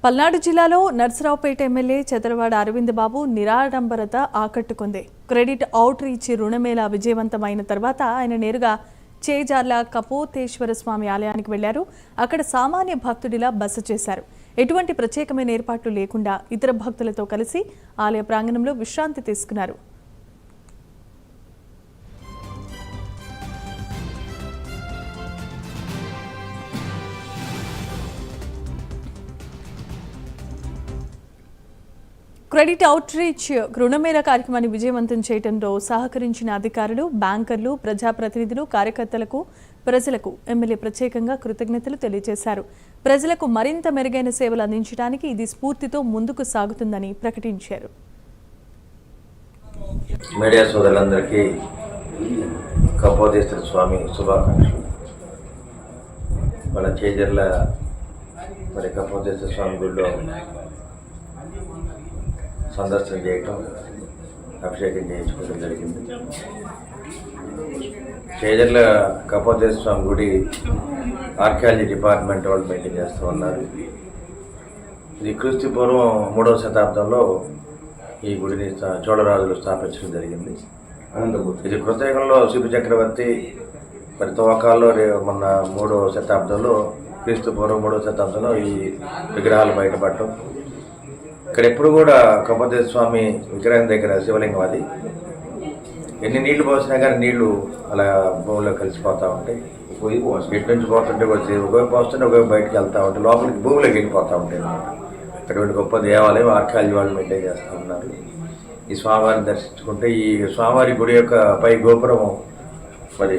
పల్నాడు జిల్లాలో నర్సరావుపేట ఎమ్మెల్యే చదరవాడ అరవింద్ బాబు నిరాడంబరత ఆకట్టుకుంది. Credit out reach రుణమేళా విజయవంతమైన తర్వాత ఆయన నేరుగా చేజార్ల కపోతేశ్వర స్వామి ఆలయానికి వెళ్లారు. అక్కడ సామాన్య భక్తుడిలా బస చేశారు. ఎటువంటి ప్రత్యేకమైన ఏర్పాట్లు లేకుండా ఇతర భక్తులతో కలిసి ఆలయ ప్రాంగణంలో విశ్రాంతి తీసుకున్నారు. క్రెడిట్ అవుట్ రీచ్ రుణమేళా కార్యక్రమాన్ని విజయవంతం చేయడంలో సహకరించిన అధికారులు, బ్యాంకర్లు, ప్రజాప్రతినిధులు, కార్యకర్తలకు, ప్రజలకు ఎమ్మెల్యే ప్రత్యేకంగా కృతజ్ఞతలు తెలియజేశారు. ప్రజలకు మరింత మెరుగైన సేవలు అందించడానికి ఇది స్ఫూర్తితో ముందుకు సాగుతుందని ప్రకటించారు. మీడియా సోదరులందరికీ కపోతేశ్వర స్వామి శుభాకాంక్షలు. మన చేజర్ల కపోతేశ్వర స్వామి గుడిలో సందర్శన చేయటం, అభిషేకం చేయించుకోవడం జరిగింది. చేజర్ల కపోతేశ్వర స్వామి గుడి ఆర్కియాలజీ డిపార్ట్మెంట్ వాళ్ళు మెయింటైన్ చేస్తూ ఉన్నారు. ఇది క్రీస్తు పూర్వం 3వ శతాబ్దంలో ఈ గుడిని చోళరాజులు స్థాపించడం జరిగింది. ఇది కృతయుగంలో శివ చక్రవర్తి తవ్వకాల్లో మొన్న 3వ శతాబ్దంలో క్రీస్తు పూర్వం 3వ శతాబ్దంలో ఈ విగ్రహాలు బయటపడటం. ఇక్కడ ఎప్పుడు కూడా కపోతేశ్వర స్వామి విగ్రహం దగ్గర శివలింగం అది ఎన్ని నీళ్లు పోసినా కానీ నీళ్లు అలా భూమిలో కలిసిపోతూ ఉంటాయి. ఇటు నుంచి పోతుంటే ఒకవైపు పోస్తుంటే ఒకవైపు బయటకు వెళ్తూ ఉంటాయి, లోపలికి భూమిలోకి వెళ్ళిపోతూ ఉంటాయి అన్నమాట. అటువంటి గొప్ప దేవాలయం ఆర్కియాలజీ వాళ్ళు మెయింటైన్ చేస్తూ ఉన్నారు. ఈ స్వామివారిని దర్శించుకుంటే ఈ స్వామివారి గుడి యొక్క పై గోపురం మరి